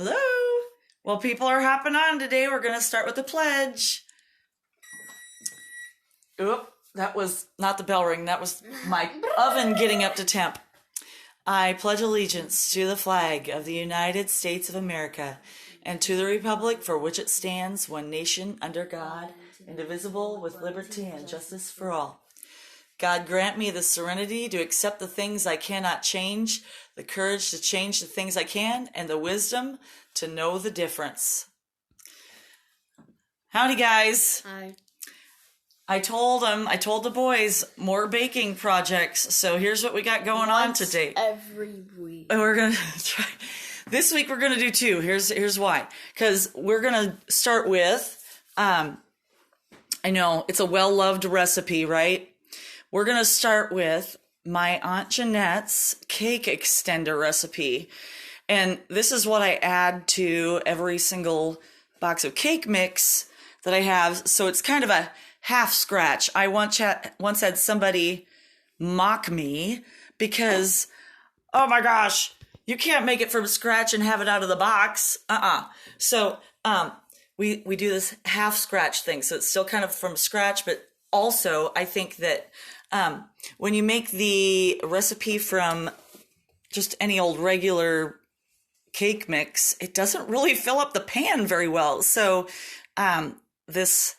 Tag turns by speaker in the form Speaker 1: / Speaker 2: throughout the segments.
Speaker 1: Hello. Well, people are hopping on today. We're going to start with the pledge. Oop, that was not the bell ring. That was my oven getting up to temp. I pledge allegiance to the flag of the United States of America and to the republic for which it stands, one nation under God, indivisible, with liberty and justice for all. God grant me the serenity to accept the things I cannot change, the courage to change the things I can, and the wisdom to know the difference. Howdy, guys.
Speaker 2: Hi.
Speaker 1: I told the boys, more baking projects. So here's what we got going on today.
Speaker 2: Every week.
Speaker 1: And we're going to try. This week we're going to do two. Here's why. Because we're going to start with, I know it's a well-loved recipe, right? We're going to start with my Aunt Jeanette's cake extender recipe. And this is what I add to every single box of cake mix that I have. So it's kind of a half scratch. I once had somebody mock me because, oh my gosh, you can't make it from scratch and have it out of the box. So we do this half scratch thing. So it's still kind of from scratch, but also I think that when you make the recipe from just any old regular cake mix, it doesn't really fill up the pan very well. So this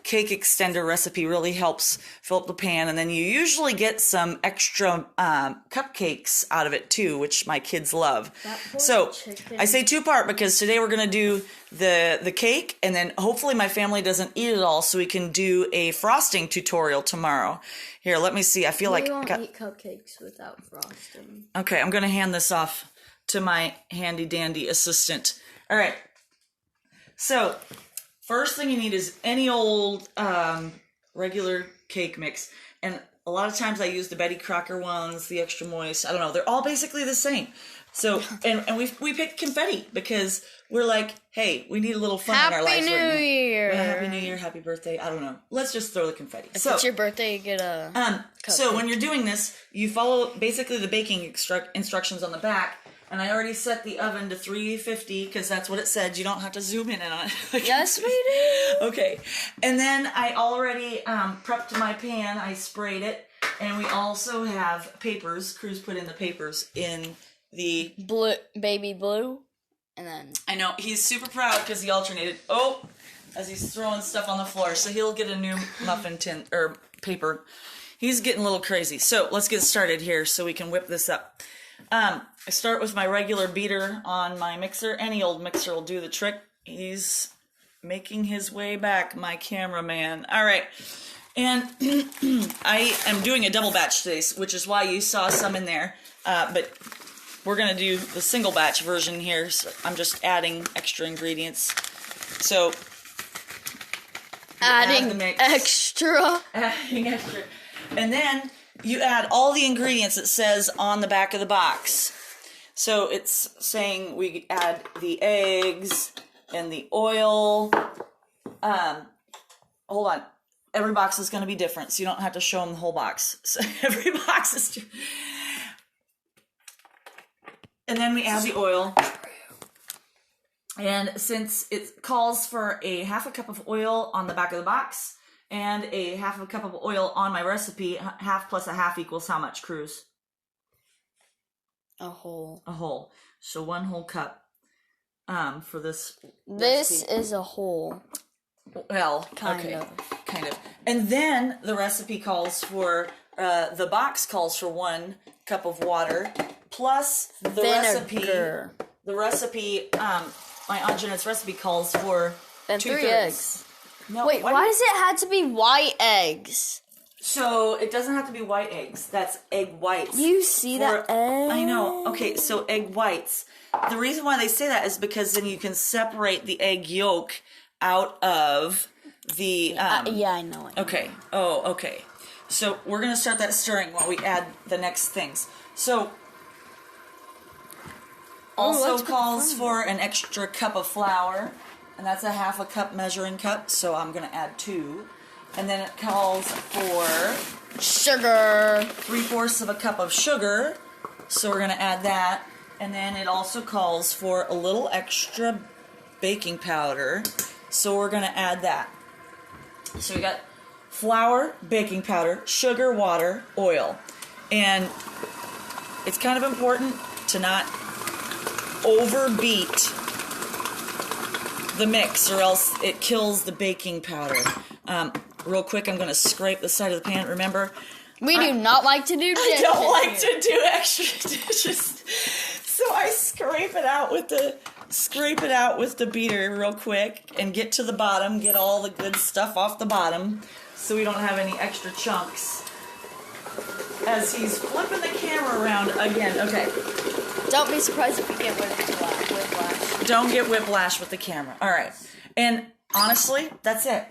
Speaker 1: cake extender recipe really helps fill up the pan, and then you usually get some extra cupcakes out of it too, which my kids love. So I say two-part because today we're going to do the cake, and then hopefully my family doesn't eat it all, so we can do a frosting tutorial tomorrow. Here, let me see. I feel like
Speaker 2: we won't eat cupcakes without frosting.
Speaker 1: Okay, I'm going to hand this off to my handy-dandy assistant. All right. So first thing you need is any old regular cake mix. And a lot of times I use the Betty Crocker ones, the extra moist. I don't know. They're all basically the same. So, and we picked confetti because we're like, hey, we need a little fun in our lives right now.
Speaker 2: Happy New Year.
Speaker 1: Well, Happy New Year, happy birthday. I don't know. Let's just throw the confetti.
Speaker 2: If it's your birthday, you get a cupcake.
Speaker 1: So when you're doing this, you follow basically the baking instructions on the back. And I already set the oven to 350 because that's what it said. You don't have to zoom in on it.
Speaker 2: Yes, we do.
Speaker 1: Okay. And then I already prepped my pan. I sprayed it. And we also have papers. Cruz put in the papers in the
Speaker 2: blue, baby blue. And then
Speaker 1: I know. He's super proud because he alternated. Oh, as he's throwing stuff on the floor. So he'll get a new muffin tin or paper. He's getting a little crazy. So let's get started here so we can whip this up. I start with my regular beater on my mixer. Any old mixer will do the trick. He's making his way back, my cameraman. All right. And I am doing a double batch today, which is why you saw some in there. But we're going to do the single batch version here. So I'm just adding extra ingredients. So
Speaker 2: adding extra.
Speaker 1: Adding extra. And then you add all the ingredients it says on the back of the box. So it's saying we add the eggs and the oil. Hold on. Every box is going to be different, so you don't have to show them the whole box. So every box is different. And then we add the oil. And since it calls for a half a cup of oil on the back of the box, and a half a cup of oil on my recipe, half plus a half equals how much, Cruz?
Speaker 2: A whole.
Speaker 1: A whole. So 1 whole cup for this
Speaker 2: This
Speaker 1: recipe.
Speaker 2: is a whole.
Speaker 1: Well,
Speaker 2: Kind of.
Speaker 1: And then the recipe calls for, the box calls for 1 cup of water, plus the
Speaker 2: Vinegar.
Speaker 1: recipe, my Aunt Jeanette's recipe calls for
Speaker 2: Then
Speaker 1: 2/3.
Speaker 2: 3 eggs.
Speaker 1: No,
Speaker 2: wait, why does it have to be white eggs?
Speaker 1: So it doesn't have to be white eggs. That's egg whites.
Speaker 2: You see that egg?
Speaker 1: I know. Okay, so egg whites. The reason why they say that is because then you can separate the egg yolk out of the...
Speaker 2: yeah, I know it.
Speaker 1: Okay. Oh, okay. So we're going to start that stirring while we add the next things. So also calls for an extra cup of flour. And that's a half a cup measuring cup, so I'm going to add 2. And then it calls for
Speaker 2: sugar.
Speaker 1: 3/4 of a cup of sugar, so we're going to add that. And then it also calls for a little extra baking powder. So we're going to add that. So we got flour, baking powder, sugar, water, oil. And it's kind of important to not overbeat the mix or else it kills the baking powder. Real quick, I'm going to scrape the side of the pan. Remember,
Speaker 2: we do not like to do dishes.
Speaker 1: I don't like to do extra dishes. So I scrape it out with the beater real quick and get to the bottom, get all the good stuff off the bottom so we don't have any extra chunks. As he's flipping the camera around again. Okay.
Speaker 2: Don't be surprised if we get whiplash.
Speaker 1: Don't get whiplash with the camera. All right. And honestly, that's it.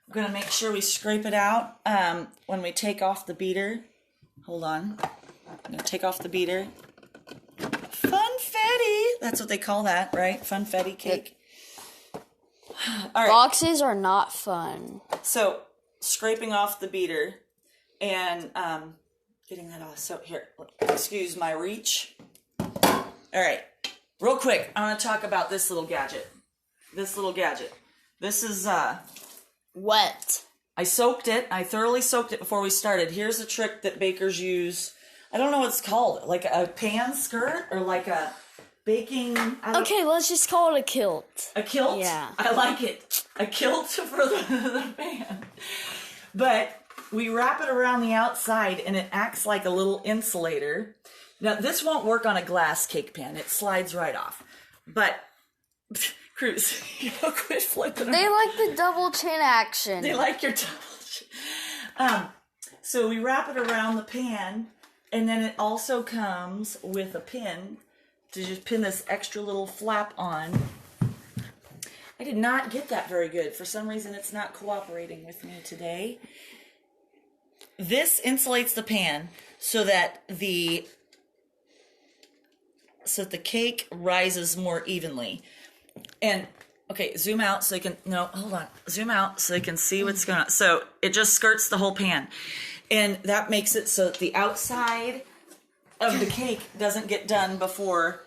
Speaker 1: I'm going to make sure we scrape it out when we take off the beater. Hold on. I'm going to take off the beater. Funfetti. That's what they call that, right? Funfetti cake. All right.
Speaker 2: Boxes are not fun.
Speaker 1: So, scraping off the beater and getting that off. So, here, excuse my reach. All right. Real quick, I want to talk about this little gadget. This is
Speaker 2: wet.
Speaker 1: I soaked it. I thoroughly soaked it before we started. Here's a trick that bakers use. I don't know what it's called. Like a pan skirt or like a baking...
Speaker 2: Okay, let's just call it a kilt.
Speaker 1: A kilt?
Speaker 2: Yeah.
Speaker 1: I like it. A kilt for the pan. But we wrap it around the outside and it acts like a little insulator. Now, this won't work on a glass cake pan. It slides right off. But... Cruz, quit flipping around.
Speaker 2: They like the double chin action.
Speaker 1: They like your double chin. So we wrap it around the pan, and then it also comes with a pin to just pin this extra little flap on. I did not get that very good. For some reason, it's not cooperating with me today. This insulates the pan so that the cake rises more evenly. And, okay, zoom out so you can, no, hold on. Zoom out so you can see what's going on. So it just skirts the whole pan. And that makes it so that the outside of the cake doesn't get done before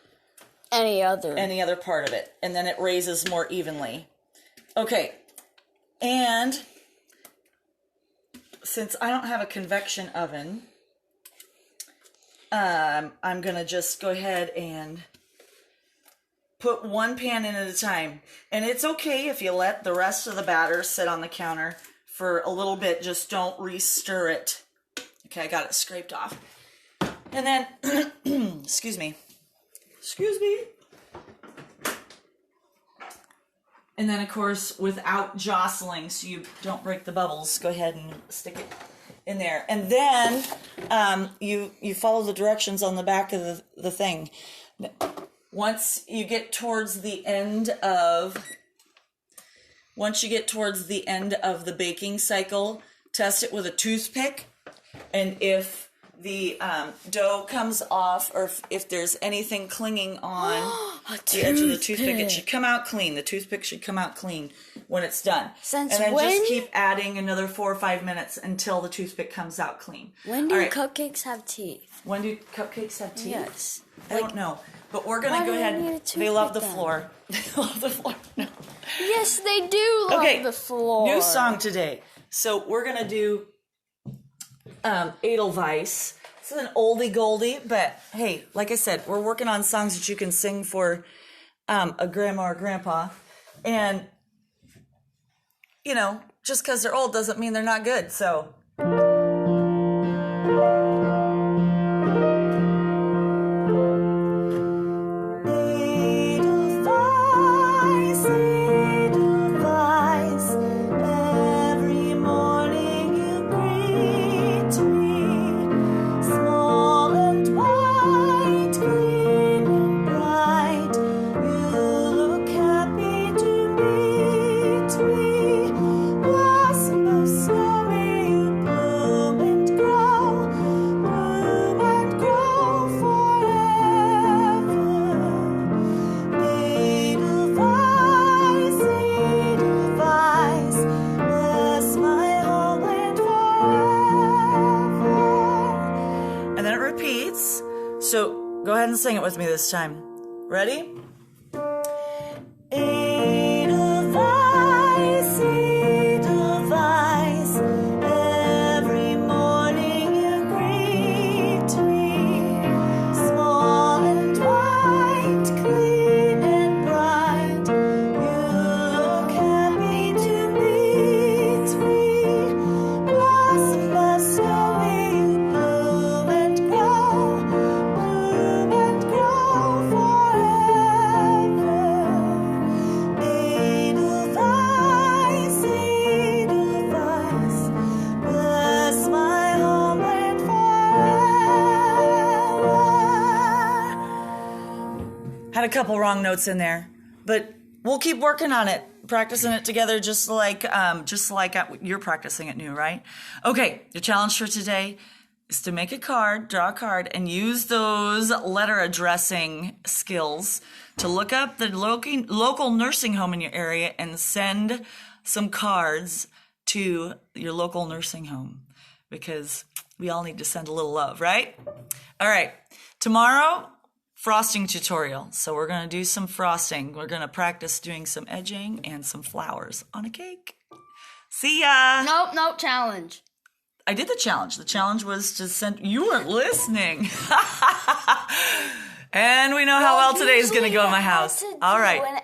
Speaker 1: any other part of it. And then it raises more evenly. Okay. And since I don't have a convection oven, I'm going to just go ahead and put one pan in at a time. And it's okay if you let the rest of the batter sit on the counter for a little bit. Just don't re-stir it. Okay, I got it scraped off. And then, excuse me. And then, of course, without jostling, so you don't break the bubbles, go ahead and stick it in there. And then you follow the directions on the back of the thing. Once you get towards the end of the baking cycle, test it with a toothpick. And if the dough comes off, or if there's anything clinging on the edge of the toothpick, it should come out clean. The toothpick should come out clean when it's done. And then just keep adding another 4 or 5 minutes until the toothpick comes out clean.
Speaker 2: When do cupcakes have teeth?
Speaker 1: When do cupcakes have teeth?
Speaker 2: Yes.
Speaker 1: I don't know. But we're going to go ahead. They love the floor. They love the floor. No.
Speaker 2: Yes, they do love the floor.
Speaker 1: New song today. So we're going to do Edelweiss. This is an oldie goldie, but hey, like I said, we're working on songs that you can sing for a grandma or grandpa. And, you know, just because they're old doesn't mean they're not good. So... sing it with me this time. Ready? Edelweiss, Edelweiss, every morning you greet me, small and white, clean and bright, you look happy to meet me, blossom of snowy, bloom and grow forever. Edelweiss, Edelweiss, bless my homeland forever. Had a couple wrong notes in there, but we'll keep working on it, practicing it together, just like you're practicing it new, right? Okay, the challenge for today is to make a card, draw a card, and use those letter addressing skills to look up the local nursing home in your area and send some cards to your local nursing home, because we all need to send a little love, right? All right, tomorrow, frosting tutorial. So we're going to do some frosting. We're going to practice doing some edging and some flowers on a cake. See ya.
Speaker 2: Nope, challenge.
Speaker 1: I did the challenge. The challenge was to send. You weren't listening. And we know how well today is going to go in my house. All right.